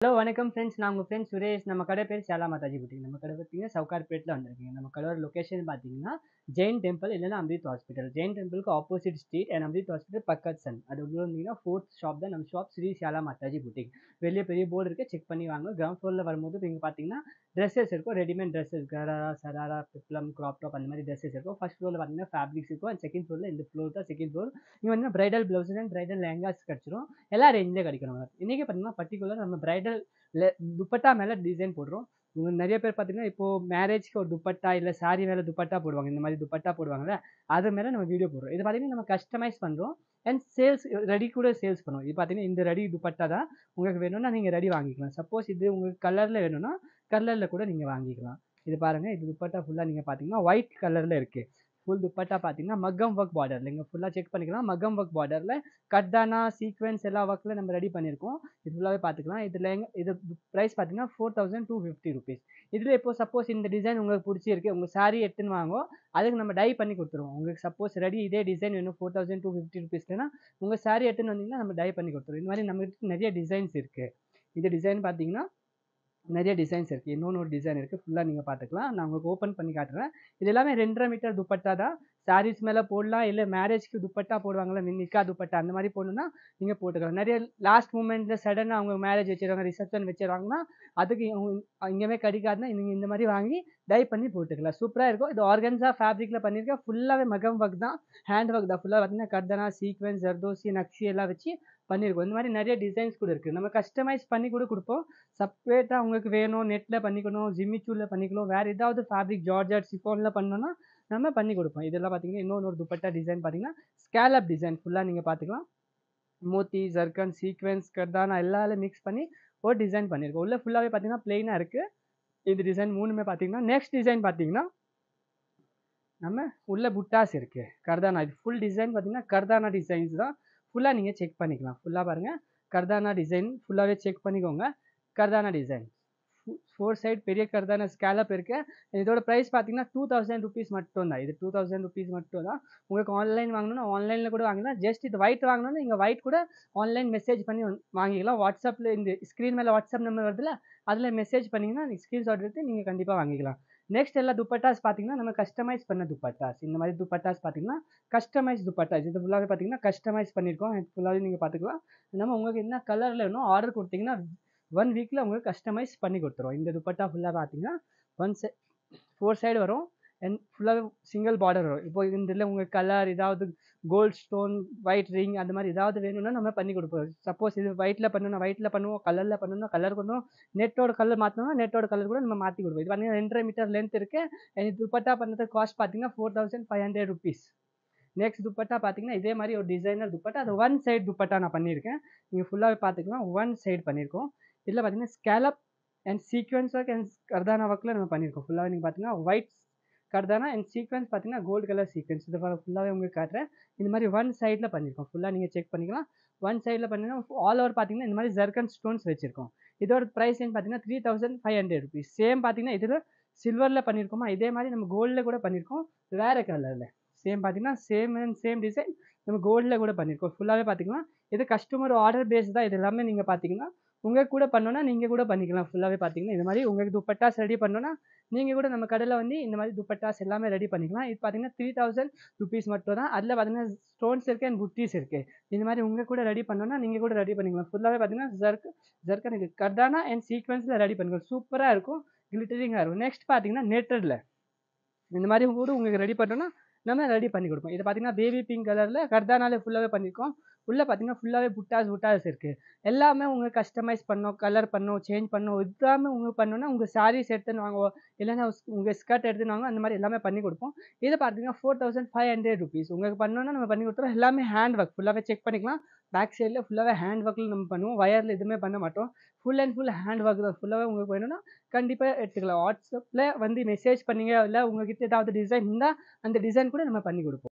Hello வணக்கம் friends. நான் உங்க ஃப்ரெண்ட் சுரேஷ். நம்ம கடை பேர் சேலா மாதாஜி புட்டிக். நம்ம கடை பார்த்தீங்கன்னா சவுகார்பேட்ல வந்திருக்கீங்க. நம்ம கடையோட லொகேஷன் பார்த்தீங்கன்னா ஜெயின் டெம்பிள் இல்லைன்னா அம்ரித் ஹாஸ்பிட்டல். ஜெயின் டெம்பிளுக்கு opposite street and Amrit hospital பக்கத் சன். அது உள்ள வந்தீங்கன்னா ஃபோர்த் ஷாப் தான் நம்ம ஷாப் ஸ்ரீ சேலா மாதாஜி புட்டிக். வெளியே பெரிய போர்டு இருக்கு, செக் பண்ணி வாங்க. கிரவுண்ட் ஃப்ளோரில் வரும்போது நீங்கள் பார்த்தீங்கன்னா ட்ரெஸ்ஸஸ் இருக்கும், readymade dresses gharara sharara peplum crop top அந்த மாதிரி ட்ரெஸ்ஸஸ் இருக்கும். ஃபர்ஸ்ட் ஃப்ளோரில் பார்த்தீங்கன்னா ஃபேப்ரிக்ஸ் இருக்கும். அண்ட் செகண்ட் ஃப்ளோரில் இந்த ஃப்ளோர் தான் செகண்ட் ஃப்ளோர். இங்கே வந்து bridal blouse and bridal lehengas கிடச்சிரும். எல்லா ரேஞ்சிலே கிடைக்கணும். இன்றைக்கி பார்த்தீங்கன்னா பர்டிகுலர் நம்ம பிரைடல் துப்பட்டா மேலே டிசைன் போடுறோம். நிறைய பேர் பார்த்தீங்கன்னா இப்போ மேரேஜ்க்கு ஒரு துப்பட்டா இல்லை சாரி மேலே துப்பட்டா போடுவாங்க. இந்த மாதிரி துப்பட்டா போடுவாங்கல்ல, அது மேலே நம்ம வீடியோ போடுறோம். இது பார்த்தீங்கன்னா நம்ம கஸ்டமைஸ் பண்ணுறோம் அண்ட் சேல்ஸ் ரெடி கூட சேல்ஸ் பண்ணுவோம். இது பார்த்தீங்கன்னா இந்த ரெடி துப்பட்டா தான் உங்களுக்கு வேணும்னா நீங்கள் ரெடி வாங்கிக்கலாம். சப்போஸ் இது உங்களுக்கு கலரில் வேணும்னா கலரில் கூட நீங்கள் வாங்கிக்கலாம். இது பாருங்கள், இது துப்பட்டா ஃபுல்லாக நீங்கள் பார்த்தீங்கன்னா ஒயிட் கலரில் இருக்குது. ஃபுல் துப்பட்டா பார்த்தீங்கன்னா மக்கம் ஒர்க் பார்டர். நீங்கள் ஃபுல்லாக செக் பண்ணிக்கலாம். மக்கம் ஒர்க் பார்டரில் கட்டானா சீக்வன்ஸ் எல்லா ஒர்க்கில் நம்ம ரெடி பண்ணியிருக்கோம். இது ஃபுல்லாகவே பார்த்துக்கலாம். இது ப்ரைஸ் பார்த்தீங்கன்னா 4250 ருபீஸ். இதில் இப்போ சப்போஸ் இந்த டிசைன் உங்களுக்கு பிடிச்சிருக்கு, உங்கள் சாரீ எடுத்துன்னு வாங்கோ, அதுக்கு நம்ம டை பண்ணி கொடுத்துருவோம். உங்களுக்கு சப்போஸ் ரெடி இதே டிசைன் வேணும் 4250 ருபீஸ்லனா உங்கள் சாரீ எடுத்துன்னு வந்தீங்கன்னா நம்ம டை பண்ணி கொடுத்துருவோம். இந்த மாதிரி நம்மகிட்ட நிறைய டிசைன்ஸ் இருக்குது. இது டிசைன் பார்த்தீங்கன்னா நிறைய டிசைன்ஸ் இருக்குது. இன்னொன்று ஒரு டிசைன் இருக்குது, ஃபுல்லாக நீங்கள் பார்த்துக்கலாம். நான் உங்களுக்கு ஓப்பன் பண்ணி காட்டுறேன். இது எல்லாமே 2.5 மீட்டர் துப்பட்டா தான். சாரீஸ் மேலே போடலாம், இல்லை மேரேஜ்க்கு துப்பட்டா போடுவாங்களா, நிக்கா துப்பட்டா அந்த மாதிரி போடணும்னா நீங்கள் போட்டுக்கலாம். நிறைய லாஸ்ட் மூமெண்ட்டில் சடனாக அவங்க மேரேஜ் வச்சுருவாங்க, ரிசப்ஷன் வச்சுருவாங்கன்னா அதுக்கு இங்கேயுமே கிடைக்காதுன்னா நீங்கள் இந்த மாதிரி வாங்கி டை பண்ணி போட்டுக்கலாம். சூப்பராக இருக்கும். இது ஆர்கன்ஸா ஃபேப்ரிக்கில் பண்ணியிருக்கேன். ஃபுல்லாகவே மகம் ஒர்க் தான், ஹேண்ட் ஒர்க் தான். ஃபுல்லாக பார்த்தீங்கன்னா கர்தனா சீக்வன்ஸ் ஜர்தோசி நக்ஷி எல்லாம் வச்சு பண்ணியிருக்கோம். இந்த மாதிரி நிறைய டிசைன்ஸ் கூட இருக்குது. நம்ம கஸ்டமைஸ் பண்ணி கூட கொடுப்போம். செப்பரேட்டாக உங்களுக்கு வேணும், நெட்டில் பண்ணிக்கணும், ஜிம்மிச்சூரில் பண்ணிக்கணும், வேறு ஏதாவது ஃபேப்ரிக் ஜார்ஜட் சிஃபானில் பண்ணணும்னா நம்ம பண்ணி கொடுப்போம். இதெல்லாம் பார்த்தீங்கன்னா இன்னொன்று துப்பட்டா டிசைன் பார்த்தீங்கன்னா ஸ்கேலப் டிசைன் ஃபுல்லாக நீங்கள் பார்த்துக்கலாம். மோத்தி ஜர்கன் சீக்வன்ஸ் கர்தானா எல்லாரும் மிக்ஸ் பண்ணி ஒரு டிசைன் பண்ணியிருக்கோம். உள்ள ஃபுல்லாகவே பார்த்தீங்கன்னா பிளெயினாக இருக்குது. இந்த டிசைன் மூணுமே பார்த்தீங்கன்னா நெக்ஸ்ட் டிசைன் பார்த்தீங்கன்னா நம்ம உள்ள புட்டாஸ் இருக்குது கர்தானா. இது ஃபுல் டிசைன் பார்த்தீங்கன்னா கர்தானா டிசைன்ஸ் தான். ஃபுல்லாக நீங்கள் செக் பண்ணிக்கலாம். ஃபுல்லாக பாருங்கள், கர்தானா டிசைன் ஃபுல்லாகவே செக் பண்ணிக்கோங்க. கர்தானா டிசைன் 4 சைடு பெரிய கர்தானா ஸ்கேலப் இருக்குது. இதோட ப்ரைஸ் பார்த்தீங்கன்னா 2000 ருபீஸ் மட்டும் தான். இது 2000 ருபீஸ் மட்டும் தான். உங்களுக்கு ஆன்லைன் வாங்கணும்னா ஆன்லைனில் கூட வாங்கலாம். ஜஸ்ட் இது ஒயிட் வாங்கணும்னா நீங்கள் ஒயிட் கூட ஆன்லைன் மெசேஜ் பண்ணி வாங்கிக்கலாம். வாட்ஸ்அப்பில் இந்த ஸ்க்ரீன் மேலே வாட்ஸ்அப் நம்பர் வருதுல்ல, அதில் மெசேஜ் பண்ணிங்கன்னா நீங்கள் ஸ்க்ரீன்ஷாட் எடுத்து நீங்கள் கண்டிப்பாக வாங்கிக்கலாம். நெக்ஸ்ட் எல்லா துப்பட்டாஸ் பார்த்தீங்கன்னா நம்ம கஸ்டமைஸ் பண்ண துப்பட்டாஸ். இந்த மாதிரி துப்பட்டாஸ் பார்த்தீங்கன்னா கஸ்டமைஸ் துப்பட்டாஸ். இது ஃபுல்லாகவே பார்த்தீங்கன்னா கஸ்டமைஸ் பண்ணியிருக்கோம். இது ஃபுல்லாகவே நீங்கள் பார்த்துக்கலாம். நம்ம உங்களுக்கு என்ன கலரில் வேணும் ஆர்டர் கொடுத்தீங்கன்னா 1 வீக்கில் உங்களுக்கு கஸ்டமைஸ் பண்ணி கொடுத்துருவோம். இந்த துப்பட்டா ஃபுல்லாக பார்த்தீங்கன்னா 4 சைடு வரும் அண்ட் ஃபுல்லாக சிங்கிள் பார்டர் வரும். இப்போ இதில் உங்களுக்கு கலர் ஏதாவது கோல்ட் ஸ்டோன் ஒயிட் ரிங் அந்த மாதிரி ஏதாவது வேணும்னா நம்ம பண்ணி கொடுப்போம். சப்போஸ் இது ஒயிட்டில் பண்ணணும்னா ஒயிட்டில் பண்ணுவோம், கலரில் பண்ணணும்னா கலர் பண்ணுவோம், நெட்டோட கலர் மாற்றணும்னா நெட்டோட கலர் கூட நம்ம மாற்றி கொடுப்போம். இது பார்த்தீங்கன்னா 2.5 மீட்டர் லென்த் இருக்குது. இது துப்பட்டா பண்ணுறது காஸ்ட் பார்த்தீங்கன்னா 4500 ருபீஸ். நெக்ஸ்ட் துப்பட்டா பார்த்தீங்கன்னா இதே மாதிரி ஒரு டிசைனர் துப்பட்டா, அது 1 சைடு துப்பட்டா நான் பண்ணியிருக்கேன். நீங்கள் ஃபுல்லாகவே பார்த்துக்கலாம். 1 சைடு பண்ணியிருக்கோம். இதில் பார்த்தீங்கன்னா scallop and sequins work and kardana ஒர்க்கில் நம்ம பண்ணியிருக்கோம். ஃபுல்லாகவே நீங்கள் பார்த்தீங்கன்னா ஒயிட் கர்தானா அண்ட் சீக்வன்ஸ் பார்த்தீங்கன்னா கோல்டு கலர் சீக்வன்ஸ். இது ஃபுல்லாகவே உங்களுக்கு காட்டுறேன். இந்த மாதிரி 1 சைடில் பண்ணியிருக்கோம். ஃபுல்லாக நீங்கள் செக் பண்ணிக்கலாம். 1 சைடில் பண்ணிங்கன்னா ஆல் ஓவர் பார்த்தீங்கன்னா இந்த மாதிரி ஜர்கன் ஸ்டோன்ஸ் வச்சுருக்கோம். இதோட ப்ரைஸ் பார்த்தீங்கன்னா 3500 ருபீஸ். சேம் பார்த்தீங்கன்னா இதில் சில்வரில் பண்ணியிருக்கோமா, இதே மாதிரி நம்ம கோல்டில் கூட பண்ணியிருக்கோம், வேறு கலரில். சேம் பார்த்தீங்கன்னா சேம் டிசைன் நம்ம கோல்டில் கூட பண்ணியிருக்கோம். ஃபுல்லாகவே பார்த்திங்கன்னா இது கஸ்டமர் ஆர்டர் பேஸ் தான். இது எல்லாமே நீங்கள் பார்த்தீங்கன்னா உங்களுக்கு கூட பண்ணோன்னா நீங்கள் கூட பண்ணிக்கலாம். ஃபுல்லாகவே பார்த்தீங்கன்னா இது மாதிரி உங்களுக்கு துப்பட்டாஸ் ரெடி பண்ணோன்னா நீங்கள் கூட நம்ம கடையில் வந்து இந்த மாதிரி துப்பட்டாஸ் எல்லாமே ரெடி பண்ணிக்கலாம். இது பார்த்தீங்கன்னா 3000 ருபீஸ் மட்டும் தான். அதில் பார்த்தீங்கன்னா ஸ்டோன்ஸ் இருக்குது அண்ட் புட்டீஸ் இருக்குது. இந்த மாதிரி உங்கள் கூட ரெடி பண்ணோன்னா நீங்கள் கூட ரெடி பண்ணிக்கலாம். ஃபுல்லாகவே பார்த்தீங்கன்னா ஜர்கன் இது கர்தானா அண்ட் சீக்வன்ஸில் ரெடி பண்ணிக்கலாம். சூப்பராக இருக்கும், கிளிட்டரிங்காக இருக்கும். நெக்ஸ்ட் பார்த்தீங்கன்னா நெட்டடில் இந்த மாதிரி கூட உங்களுக்கு ரெடி பண்ணோன்னா நம்ம ரெடி பண்ணி கொடுப்போம். இதை பார்த்தீங்கன்னா பேபி பிங்க் கலரில் கர்தானாலே ஃபுல்லாகவே பண்ணியிருக்கோம். உள்ளே பார்த்தீங்கன்னா ஃபுல்லாகவே புட்டாஸ் இருக்குது. எல்லாமே உங்களுக்கு கஸ்டமைஸ் பண்ணோம், கலர் பண்ணோம், சேஞ்ச் பண்ணோம், எல்லாமே உங்களுக்கு பண்ணோன்னா உங்கள் சாரீஸ் எடுத்துன்னு வாங்குவோம், இல்லைன்னா உங்கள் ஸ்கர்ட் எடுத்துன்னு வாங்க, அந்த மாதிரி எல்லாமே பண்ணி கொடுப்போம். இதை பார்த்தீங்கன்னா 4500 ருபீஸ். உங்களுக்கு பண்ணோன்னா நம்ம பண்ணி கொடுத்துருவோம். எல்லாமே ஹேண்ட் ஒர்க் ஃபுல்லாகவே செக் பண்ணிக்கலாம். பேக் சைடில் ஃபுல்லாகவே ஹேண்ட் ஒர்க்கில் நம்ம பண்ணுவோம். வயரில் எதுவுமே பண்ண மாட்டோம். Full and full hand work தான். ஃபுல்லாகவே உங்களுக்கு வேணும்னா கண்டிப்பாக எடுத்துக்கலாம். வாட்ஸ்அப்பில் வந்து மெசேஜ் பண்ணிங்க, இல்லை உங்கள்கிட்ட ஏதாவது டிசைன் இருந்தால் அந்த டிசைன் கூட நம்ம பண்ணி கொடுப்போம்.